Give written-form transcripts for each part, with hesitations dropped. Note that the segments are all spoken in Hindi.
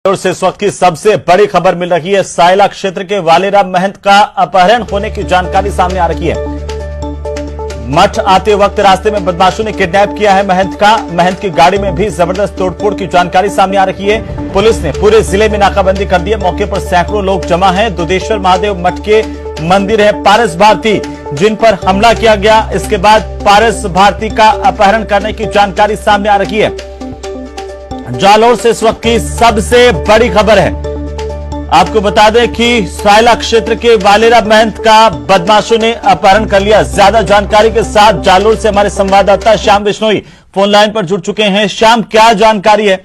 और से इस वक्त की सबसे बड़ी खबर मिल रही है। सायला क्षेत्र के वालेरा महंत का अपहरण होने की जानकारी सामने आ रही है। मठ आते वक्त रास्ते में बदमाशों ने किडनैप किया है महंत की गाड़ी में भी जबरदस्त तोड़फोड़ की जानकारी सामने आ रही है। पुलिस ने पूरे जिले में नाकाबंदी कर दी है। मौके पर सैकड़ों लोग जमा हैं। दुधेश्वर महादेव मठ के मंदिर है पारस भारती जिन पर हमला किया गया। इसके बाद पारस भारती का अपहरण करने की जानकारी सामने आ रही है। जालोर से इस वक्त की सबसे बड़ी खबर है। आपको बता दें कि सायला क्षेत्र के वालेरा महंत का बदमाशों ने अपहरण कर लिया। ज्यादा जानकारी के साथ जालोर से हमारे संवाददाता श्याम बिश्नोई फोन लाइन पर जुड़ चुके हैं। श्याम, क्या जानकारी है?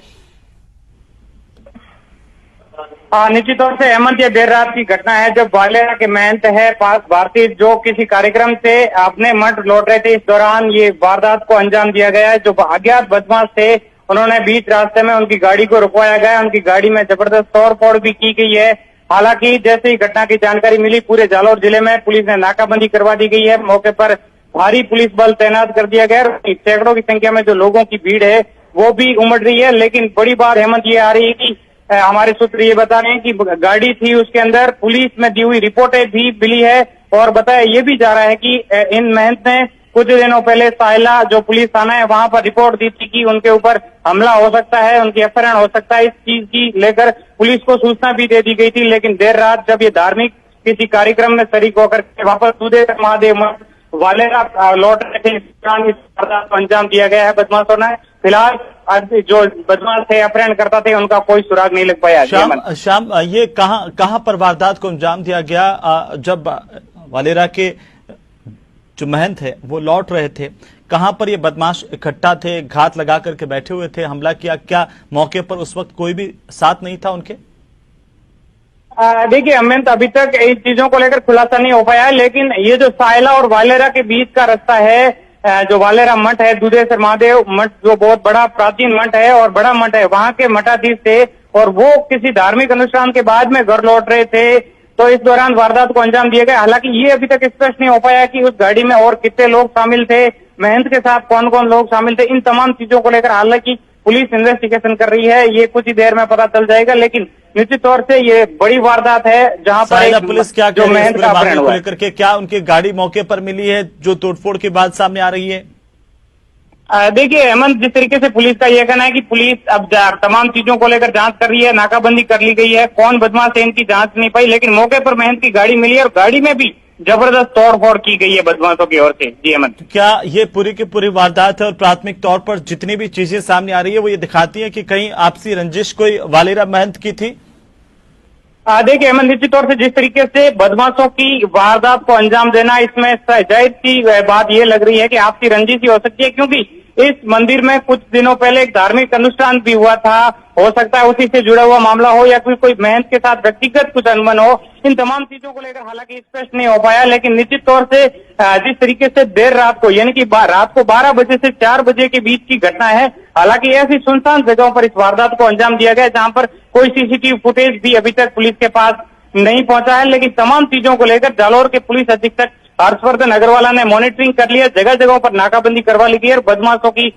निश्चित तौर से अहमद, ये देर रात की घटना है जब वालेरा के महंत है पारस भारती जो किसी कार्यक्रम से अपने मठ लौट रहे थे। इस दौरान ये वारदात को अंजाम दिया गया है। जो अज्ञात बदमाश थे उन्होंने बीच रास्ते में उनकी गाड़ी को रुकवाया गया। उनकी गाड़ी में जबरदस्त तोड़फोड़ भी की गई है। हालांकि जैसे ही घटना की जानकारी मिली पूरे जालौर जिले में पुलिस ने नाकाबंदी करवा दी गई है। मौके पर भारी पुलिस बल तैनात कर दिया गया। सैकड़ों की संख्या में जो लोगों की भीड़ है वो भी उमड़ रही है। लेकिन बड़ी बात हेमंत ये आ रही है कि हमारे सूत्र ये बता रहे हैं कि गाड़ी थी उसके अंदर पुलिस में दी हुई रिपोर्टें भी मिली है। और बताया ये भी जा रहा है कि इन महंत ने कुछ दिनों पहले सायला जो पुलिस थाना है वहां पर रिपोर्ट दी थी कि उनके ऊपर हमला हो सकता है, उनकी अपहरण हो सकता है। इस चीज की लेकर पुलिस को सूचना भी दे दी गई थी। लेकिन देर रात जब ये धार्मिक किसी कार्यक्रम में शरीक होकर वापस दुधेश्वर महादेव वालेरा लौट रहे थे, इस दौरान इस वारदात को अंजाम दिया गया है बदमाशों ने। फिलहाल जो बदमाश थे अपहरण करता थे उनका कोई सुराग नहीं लग पाया। श्याम, ये कहां पर वारदात को अंजाम दिया गया? जब वालेरा के जो महंत है वो लौट रहे थे, कहां पर ये बदमाश इकट्ठा थे, घात लगा करके बैठे हुए थे, हमला किया? क्या मौके पर उस वक्त कोई भी साथ नहीं था उनके? देखिए अमित, अभी तक इन चीजों को लेकर खुलासा नहीं हो पाया है। लेकिन ये जो सायला और वालेरा के बीच का रास्ता है, जो वालेरा मठ है, दुधेश्वर महादेव मठ जो बहुत बड़ा प्राचीन मठ है और बड़ा मठ है, वहां के मठाधीश थे और वो किसी धार्मिक अनुष्ठान के बाद में घर लौट रहे थे। तो इस दौरान वारदात को अंजाम दिया गया। हालांकि ये अभी तक स्पष्ट नहीं हो पाया कि उस गाड़ी में और कितने लोग शामिल थे, महंत के साथ कौन कौन लोग शामिल थे। इन तमाम चीजों को लेकर हालांकि पुलिस इन्वेस्टिगेशन कर रही है। ये कुछ ही देर में पता चल जाएगा। लेकिन निश्चित तौर से ये बड़ी वारदात है जहां पर पुलिस क्या जो महंत का अपहरण को लेकर के, क्या उनकी गाड़ी मौके पर मिली है जो तोड़फोड़ की बात सामने आ रही है? देखिए हेमंत, जिस तरीके से पुलिस का यह कहना है कि पुलिस अब तमाम चीजों को लेकर जांच कर रही है, नाकाबंदी कर ली गई है। कौन बदमाश है इनकी जांच नहीं पाई। लेकिन मौके पर महंत की गाड़ी मिली है और गाड़ी में भी जबरदस्त तोड़फोड़ की गई है बदमाशों की ओर से। जी हेमंत, क्या ये पूरी की पूरी वारदात है और प्राथमिक तौर पर जितनी भी चीजें सामने आ रही है वो ये दिखाती है कि कहीं आपसी रंजिश कोई वालेरा महंत की थी? देखिए हेमंत, निश्चित तौर से जिस तरीके से बदमाशों की वारदात को अंजाम देना, इसमें जायज की बात ये लग रही है कि आपसी रंजिश ही हो सकती है। क्योंकि इस मंदिर में कुछ दिनों पहले एक धार्मिक अनुष्ठान भी हुआ था। हो सकता है उसी से जुड़ा हुआ मामला हो या फिर कोई महंत के साथ व्यक्तिगत कुछ अनबन हो। इन तमाम चीजों को लेकर हालांकि स्पष्ट नहीं हो पाया। लेकिन निश्चित तौर से जिस तरीके से देर रात को यानी कि रात को 12 बजे से 4 बजे के बीच की घटना है। हालांकि ऐसी सुनसान जगहों पर इस वारदात को अंजाम दिया गया जहां पर कोई सीसीटीवी फुटेज भी अभी तक पुलिस के पास नहीं पहुंचा है। लेकिन तमाम चीजों को लेकर जालौर के पुलिस अधीक्षक हर्षवर्धन अग्रवाल ने मॉनिटरिंग कर लिया, जगह जगहों पर नाकाबंदी करवा ली गई है और बदमाशों की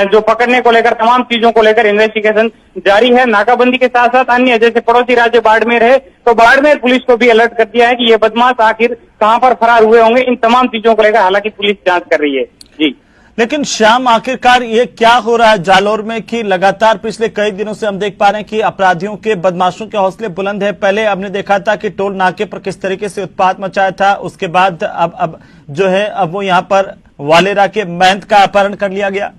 जो पकड़ने को लेकर तमाम चीजों को लेकर इन्वेस्टिगेशन जारी है। नाकाबंदी के साथ साथ अन्य जैसे पड़ोसी राज्य बाड़मेर है तो बाड़मेर पुलिस को भी अलर्ट कर दिया है कि ये बदमाश आखिर कहां पर फरार हुए होंगे। इन तमाम चीजों को लेकर हालांकि पुलिस जांच कर रही है। जी, लेकिन श्याम, आखिरकार ये क्या हो रहा है जालौर में कि लगातार पिछले कई दिनों से हम देख पा रहे हैं कि अपराधियों के, बदमाशों के हौसले बुलंद है। पहले हमने देखा था कि टोल नाके पर किस तरीके से उत्पात मचाया था, उसके बाद अब जो है अब वो यहाँ पर वालेरा के महंत का अपहरण कर लिया गया।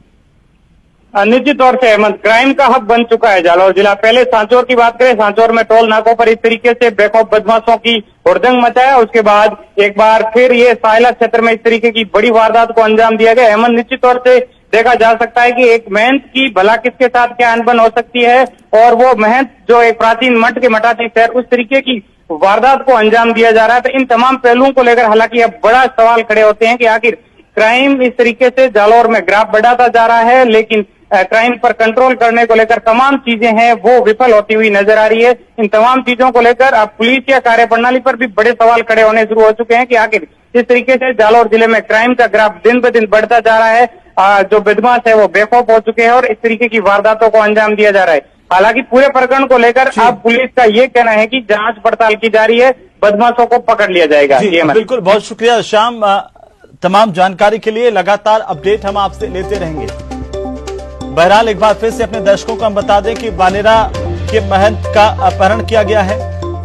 निश्चित तौर से हेमंत, क्राइम का हब बन चुका है जालौर जिला। पहले सांचौर की बात करें, सांचौर में टोल नाकों पर इस तरीके से बेखौफ बदमाशों की हुड़दंग मचाया। उसके बाद एक बार फिर ये सायला क्षेत्र में इस तरीके की बड़ी वारदात को अंजाम दिया गया। हेमंत, निश्चित तौर से देखा जा सकता है कि एक महंत की भला किसके साथ क्या अनबन हो सकती है और वो महंत जो एक प्राचीन मठ के मठाधीश है, उस तरीके की वारदात को अंजाम दिया जा रहा है। तो इन तमाम पहलुओं को लेकर हालांकि अब बड़ा सवाल खड़े होते हैं कि आखिर क्राइम इस तरीके से जालौर में ग्राफ बढ़ाता जा रहा है। लेकिन क्राइम पर कंट्रोल करने को लेकर तमाम चीजें हैं वो विफल होती हुई नजर आ रही है। इन तमाम चीजों को लेकर अब पुलिस या कार्यप्रणाली पर भी बड़े सवाल खड़े होने शुरू हो चुके हैं कि आखिर इस तरीके से जालौर जिले में क्राइम का ग्राफ दिन ब दिन बढ़ता जा रहा है। जो बदमाश है वो बेखौफ हो चुके हैं और इस तरीके की वारदातों को अंजाम दिया जा रहा है। हालांकि पूरे प्रकरण को लेकर अब पुलिस का ये कहना है कि जांच पड़ताल की जा रही है, बदमाशों को पकड़ लिया जाएगा। जी, बिल्कुल, बहुत शुक्रिया श्याम, तमाम जानकारी के लिए लगातार अपडेट हम आपसे लेते रहेंगे। बहरहाल एक बार फिर से अपने दर्शकों को हम बता दें कि वालेरा के महंत का अपहरण किया गया है।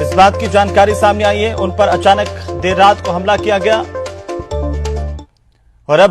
इस बात की जानकारी सामने आई है, उन पर अचानक देर रात को हमला किया गया और अब